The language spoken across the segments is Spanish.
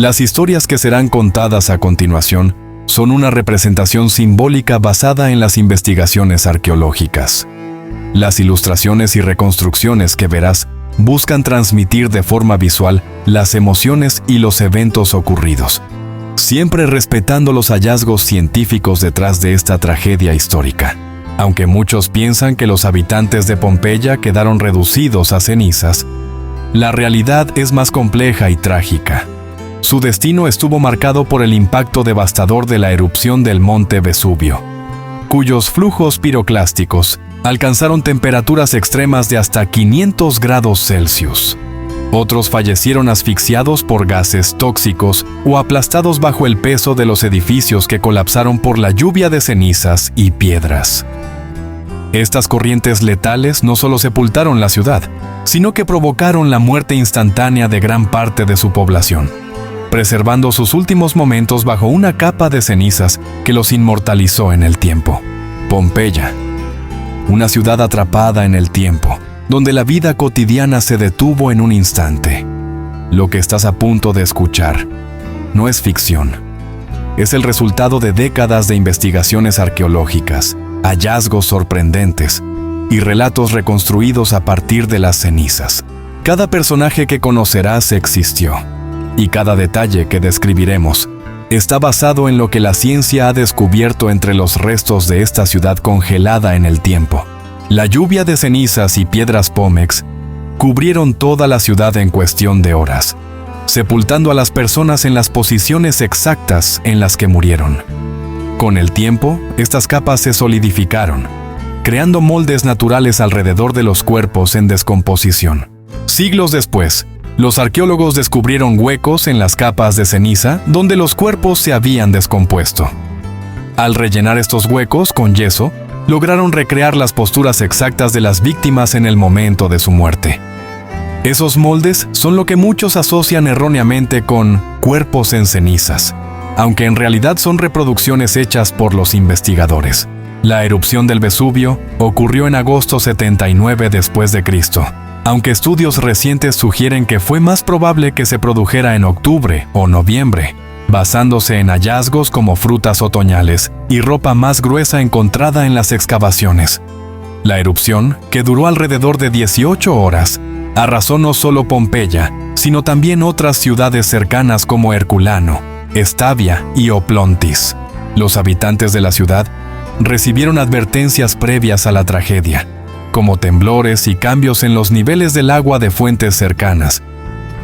Las historias que serán contadas a continuación son una representación simbólica basada en las investigaciones arqueológicas. Las ilustraciones y reconstrucciones que verás buscan transmitir de forma visual las emociones y los eventos ocurridos, siempre respetando los hallazgos científicos detrás de esta tragedia histórica. Aunque muchos piensan que los habitantes de Pompeya quedaron reducidos a cenizas, la realidad es más compleja y trágica. Su destino estuvo marcado por el impacto devastador de la erupción del monte Vesubio, cuyos flujos piroclásticos alcanzaron temperaturas extremas de hasta 500 grados Celsius. Otros fallecieron asfixiados por gases tóxicos o aplastados bajo el peso de los edificios que colapsaron por la lluvia de cenizas y piedras. Estas corrientes letales no solo sepultaron la ciudad, sino que provocaron la muerte instantánea de gran parte de su población, preservando sus últimos momentos bajo una capa de cenizas que los inmortalizó en el tiempo. Pompeya, una ciudad atrapada en el tiempo, donde la vida cotidiana se detuvo en un instante. Lo que estás a punto de escuchar no es ficción. Es el resultado de décadas de investigaciones arqueológicas, hallazgos sorprendentes y relatos reconstruidos a partir de las cenizas. Cada personaje que conocerás existió, y cada detalle que describiremos está basado en lo que la ciencia ha descubierto entre los restos de esta ciudad congelada en el tiempo. La lluvia de cenizas y piedras pómex cubrieron toda la ciudad en cuestión de horas, sepultando a las personas en las posiciones exactas en las que murieron. Con el tiempo, estas capas se solidificaron, creando moldes naturales alrededor de los cuerpos en descomposición. Siglos después, los arqueólogos descubrieron huecos en las capas de ceniza donde los cuerpos se habían descompuesto. Al rellenar estos huecos con yeso, lograron recrear las posturas exactas de las víctimas en el momento de su muerte. Esos moldes son lo que muchos asocian erróneamente con cuerpos en cenizas, aunque en realidad son reproducciones hechas por los investigadores. La erupción del Vesubio ocurrió en agosto 79 después de Cristo, aunque estudios recientes sugieren que fue más probable que se produjera en octubre o noviembre, basándose en hallazgos como frutas otoñales y ropa más gruesa encontrada en las excavaciones. La erupción, que duró alrededor de 18 horas, arrasó no solo Pompeya, sino también otras ciudades cercanas como Herculano, Estavia y Oplontis. Los habitantes de la ciudad recibieron advertencias previas a la tragedia, como temblores y cambios en los niveles del agua de fuentes cercanas,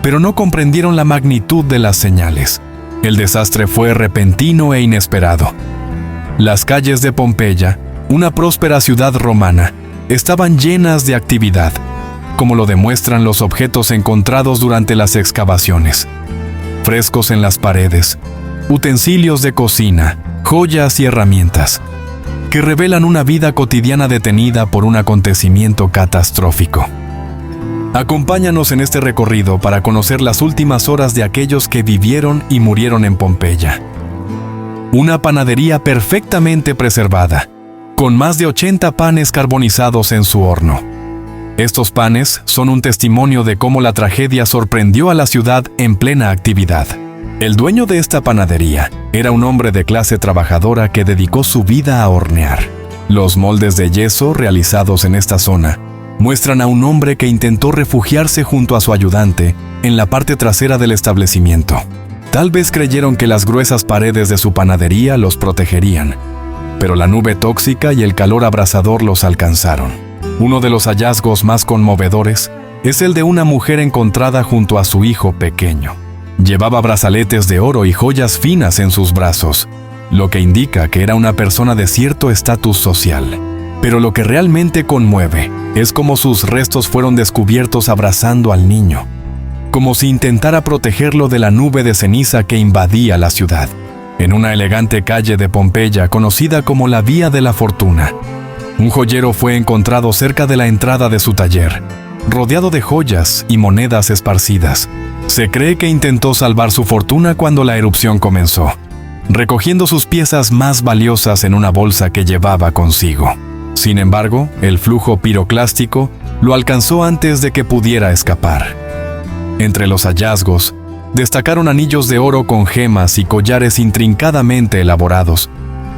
pero no comprendieron la magnitud de las señales. El desastre fue repentino e inesperado. Las calles de Pompeya, una próspera ciudad romana, estaban llenas de actividad, como lo demuestran los objetos encontrados durante las excavaciones. Frescos en las paredes, utensilios de cocina, joyas y herramientas, que revelan una vida cotidiana detenida por un acontecimiento catastrófico. Acompáñanos en este recorrido para conocer las últimas horas de aquellos que vivieron y murieron en Pompeya. Una panadería perfectamente preservada, con más de 80 panes carbonizados en su horno. Estos panes son un testimonio de cómo la tragedia sorprendió a la ciudad en plena actividad. El dueño de esta panadería era un hombre de clase trabajadora que dedicó su vida a hornear. Los moldes de yeso realizados en esta zona muestran a un hombre que intentó refugiarse junto a su ayudante en la parte trasera del establecimiento. Tal vez creyeron que las gruesas paredes de su panadería los protegerían, pero la nube tóxica y el calor abrasador los alcanzaron. Uno de los hallazgos más conmovedores es el de una mujer encontrada junto a su hijo pequeño. Llevaba brazaletes de oro y joyas finas en sus brazos, lo que indica que era una persona de cierto estatus social. Pero lo que realmente conmueve es cómo sus restos fueron descubiertos abrazando al niño, como si intentara protegerlo de la nube de ceniza que invadía la ciudad. En una elegante calle de Pompeya conocida como la Vía de la Fortuna, un joyero fue encontrado cerca de la entrada de su taller, rodeado de joyas y monedas esparcidas. Se cree que intentó salvar su fortuna cuando la erupción comenzó, recogiendo sus piezas más valiosas en una bolsa que llevaba consigo. Sin embargo, el flujo piroclástico lo alcanzó antes de que pudiera escapar. Entre los hallazgos, destacaron anillos de oro con gemas y collares intrincadamente elaborados,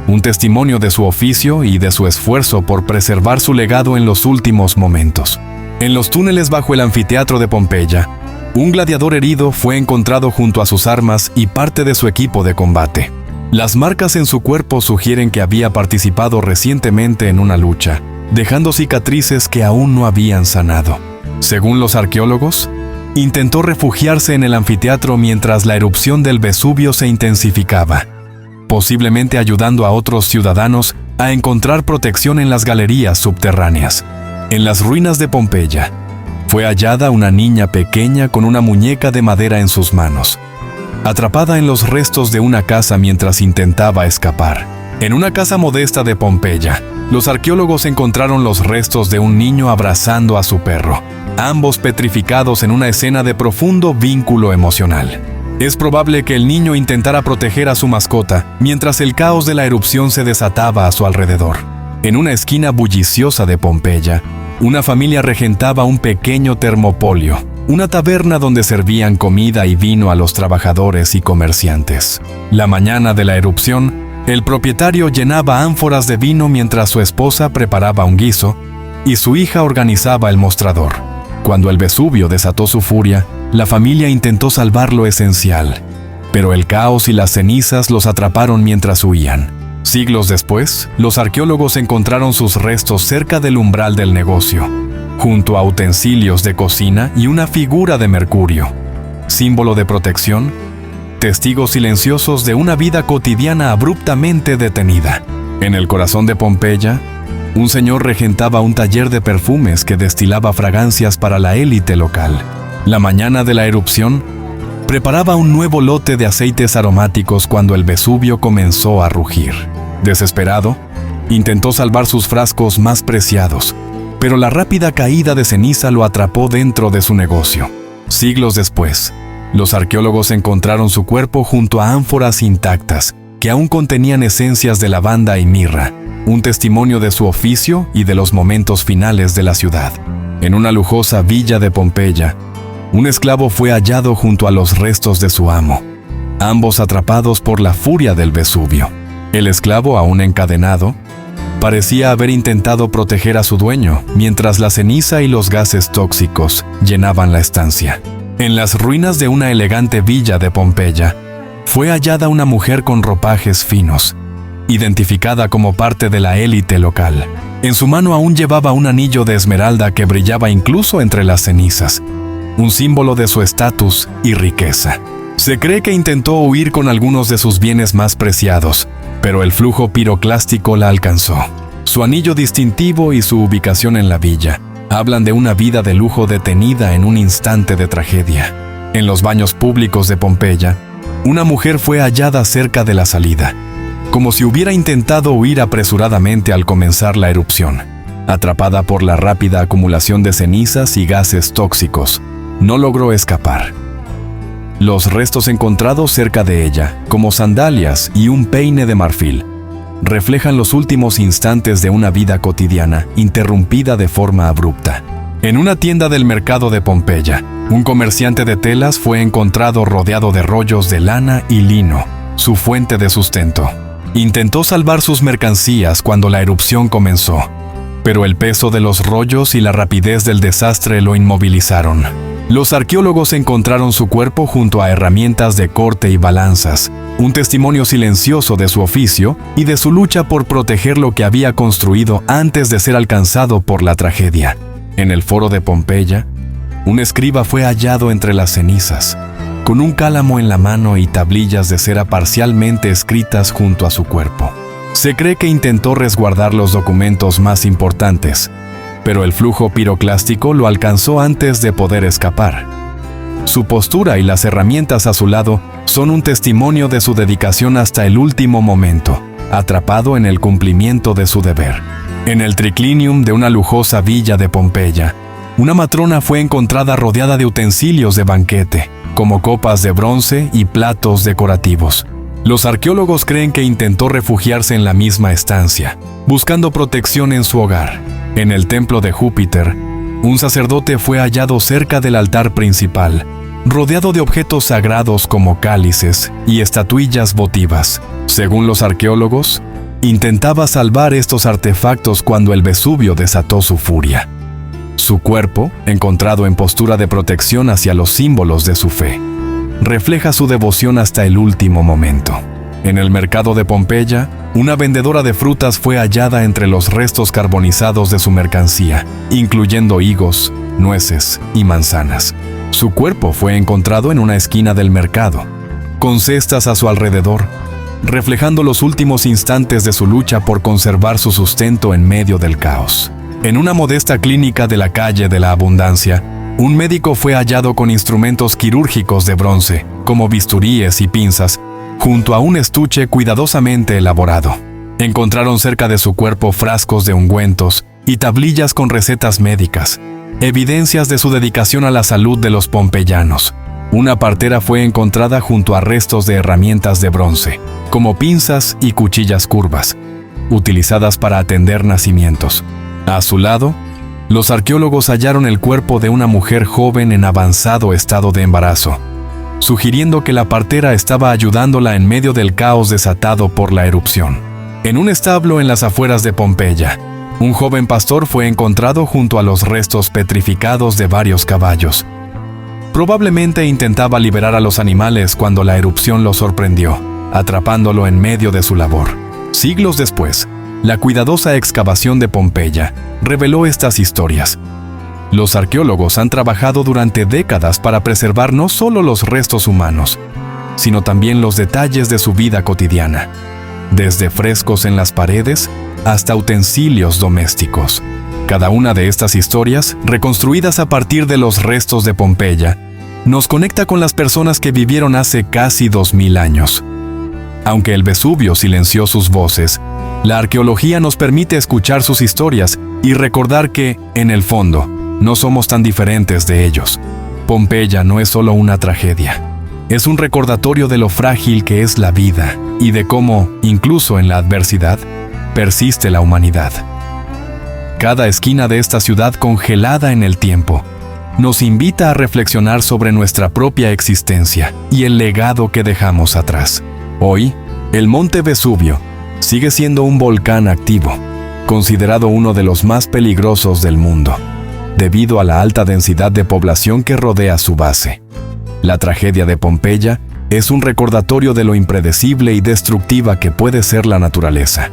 un testimonio de su oficio y de su esfuerzo por preservar su legado en los últimos momentos. En los túneles bajo el anfiteatro de Pompeya, un gladiador herido fue encontrado junto a sus armas y parte de su equipo de combate. Las marcas en su cuerpo sugieren que había participado recientemente en una lucha, dejando cicatrices que aún no habían sanado. Según los arqueólogos, intentó refugiarse en el anfiteatro mientras la erupción del Vesubio se intensificaba, posiblemente ayudando a otros ciudadanos a encontrar protección en las galerías subterráneas. En las ruinas de Pompeya, fue hallada una niña pequeña con una muñeca de madera en sus manos, atrapada en los restos de una casa mientras intentaba escapar. En una casa modesta de Pompeya, los arqueólogos encontraron los restos de un niño abrazando a su perro, ambos petrificados en una escena de profundo vínculo emocional. Es probable que el niño intentara proteger a su mascota mientras el caos de la erupción se desataba a su alrededor. En una esquina bulliciosa de Pompeya, una familia regentaba un pequeño termopolio, una taberna donde servían comida y vino a los trabajadores y comerciantes. La mañana de la erupción, el propietario llenaba ánforas de vino mientras su esposa preparaba un guiso y su hija organizaba el mostrador. Cuando el Vesubio desató su furia, la familia intentó salvar lo esencial, pero el caos y las cenizas los atraparon mientras huían. Siglos después, los arqueólogos encontraron sus restos cerca del umbral del negocio, junto a utensilios de cocina y una figura de Mercurio, símbolo de protección, testigos silenciosos de una vida cotidiana abruptamente detenida. En el corazón de Pompeya, un señor regentaba un taller de perfumes que destilaba fragancias para la élite local. La mañana de la erupción, preparaba un nuevo lote de aceites aromáticos cuando el Vesubio comenzó a rugir. Desesperado, intentó salvar sus frascos más preciados, pero la rápida caída de ceniza lo atrapó dentro de su negocio. Siglos después, los arqueólogos encontraron su cuerpo junto a ánforas intactas que aún contenían esencias de lavanda y mirra, un testimonio de su oficio y de los momentos finales de la ciudad. En una lujosa villa de Pompeya, un esclavo fue hallado junto a los restos de su amo, ambos atrapados por la furia del Vesubio. El esclavo, aún encadenado, parecía haber intentado proteger a su dueño, mientras la ceniza y los gases tóxicos llenaban la estancia. En las ruinas de una elegante villa de Pompeya, fue hallada una mujer con ropajes finos, identificada como parte de la élite local. En su mano aún llevaba un anillo de esmeralda que brillaba incluso entre las cenizas, un símbolo de su estatus y riqueza. Se cree que intentó huir con algunos de sus bienes más preciados, pero el flujo piroclástico la alcanzó. Su anillo distintivo y su ubicación en la villa hablan de una vida de lujo detenida en un instante de tragedia. En los baños públicos de Pompeya, una mujer fue hallada cerca de la salida, como si hubiera intentado huir apresuradamente al comenzar la erupción. Atrapada por la rápida acumulación de cenizas y gases tóxicos, no logró escapar. Los restos encontrados cerca de ella, como sandalias y un peine de marfil, reflejan los últimos instantes de una vida cotidiana interrumpida de forma abrupta. En una tienda del mercado de Pompeya, un comerciante de telas fue encontrado rodeado de rollos de lana y lino, su fuente de sustento. Intentó salvar sus mercancías cuando la erupción comenzó, pero el peso de los rollos y la rapidez del desastre lo inmovilizaron. Los arqueólogos encontraron su cuerpo junto a herramientas de corte y balanzas, un testimonio silencioso de su oficio y de su lucha por proteger lo que había construido antes de ser alcanzado por la tragedia. En el foro de Pompeya, un escriba fue hallado entre las cenizas, con un cálamo en la mano y tablillas de cera parcialmente escritas junto a su cuerpo. Se cree que intentó resguardar los documentos más importantes, pero el flujo piroclástico lo alcanzó antes de poder escapar. Su postura y las herramientas a su lado son un testimonio de su dedicación hasta el último momento, atrapado en el cumplimiento de su deber. En el triclinium de una lujosa villa de Pompeya, una matrona fue encontrada rodeada de utensilios de banquete, como copas de bronce y platos decorativos. Los arqueólogos creen que intentó refugiarse en la misma estancia, buscando protección en su hogar. En el templo de Júpiter, un sacerdote fue hallado cerca del altar principal, rodeado de objetos sagrados como cálices y estatuillas votivas. Según los arqueólogos, intentaba salvar estos artefactos cuando el Vesubio desató su furia. Su cuerpo, encontrado en postura de protección hacia los símbolos de su fe, refleja su devoción hasta el último momento. En el mercado de Pompeya, una vendedora de frutas fue hallada entre los restos carbonizados de su mercancía, incluyendo higos, nueces y manzanas. Su cuerpo fue encontrado en una esquina del mercado, con cestas a su alrededor, reflejando los últimos instantes de su lucha por conservar su sustento en medio del caos. En una modesta clínica de la calle de la Abundancia, un médico fue hallado con instrumentos quirúrgicos de bronce, como bisturíes y pinzas, junto a un estuche cuidadosamente elaborado. Encontraron cerca de su cuerpo frascos de ungüentos y tablillas con recetas médicas, evidencias de su dedicación a la salud de los pompeyanos. Una partera fue encontrada junto a restos de herramientas de bronce, como pinzas y cuchillas curvas, utilizadas para atender nacimientos. A su lado, los arqueólogos hallaron el cuerpo de una mujer joven en avanzado estado de embarazo, sugiriendo que la partera estaba ayudándola en medio del caos desatado por la erupción. En un establo en las afueras de Pompeya, un joven pastor fue encontrado junto a los restos petrificados de varios caballos. Probablemente intentaba liberar a los animales cuando la erupción lo sorprendió, atrapándolo en medio de su labor. Siglos después, la cuidadosa excavación de Pompeya reveló estas historias. Los arqueólogos han trabajado durante décadas para preservar no solo los restos humanos, sino también los detalles de su vida cotidiana, desde frescos en las paredes hasta utensilios domésticos. Cada una de estas historias, reconstruidas a partir de los restos de Pompeya, nos conecta con las personas que vivieron hace casi 2000 años. Aunque el Vesubio silenció sus voces, la arqueología nos permite escuchar sus historias y recordar que, en el fondo, no somos tan diferentes de ellos. Pompeya no es solo una tragedia. Es un recordatorio de lo frágil que es la vida y de cómo, incluso en la adversidad, persiste la humanidad. Cada esquina de esta ciudad congelada en el tiempo nos invita a reflexionar sobre nuestra propia existencia y el legado que dejamos atrás. Hoy, el Monte Vesubio sigue siendo un volcán activo, considerado uno de los más peligrosos del mundo, debido a la alta densidad de población que rodea su base. La tragedia de Pompeya es un recordatorio de lo impredecible y destructiva que puede ser la naturaleza.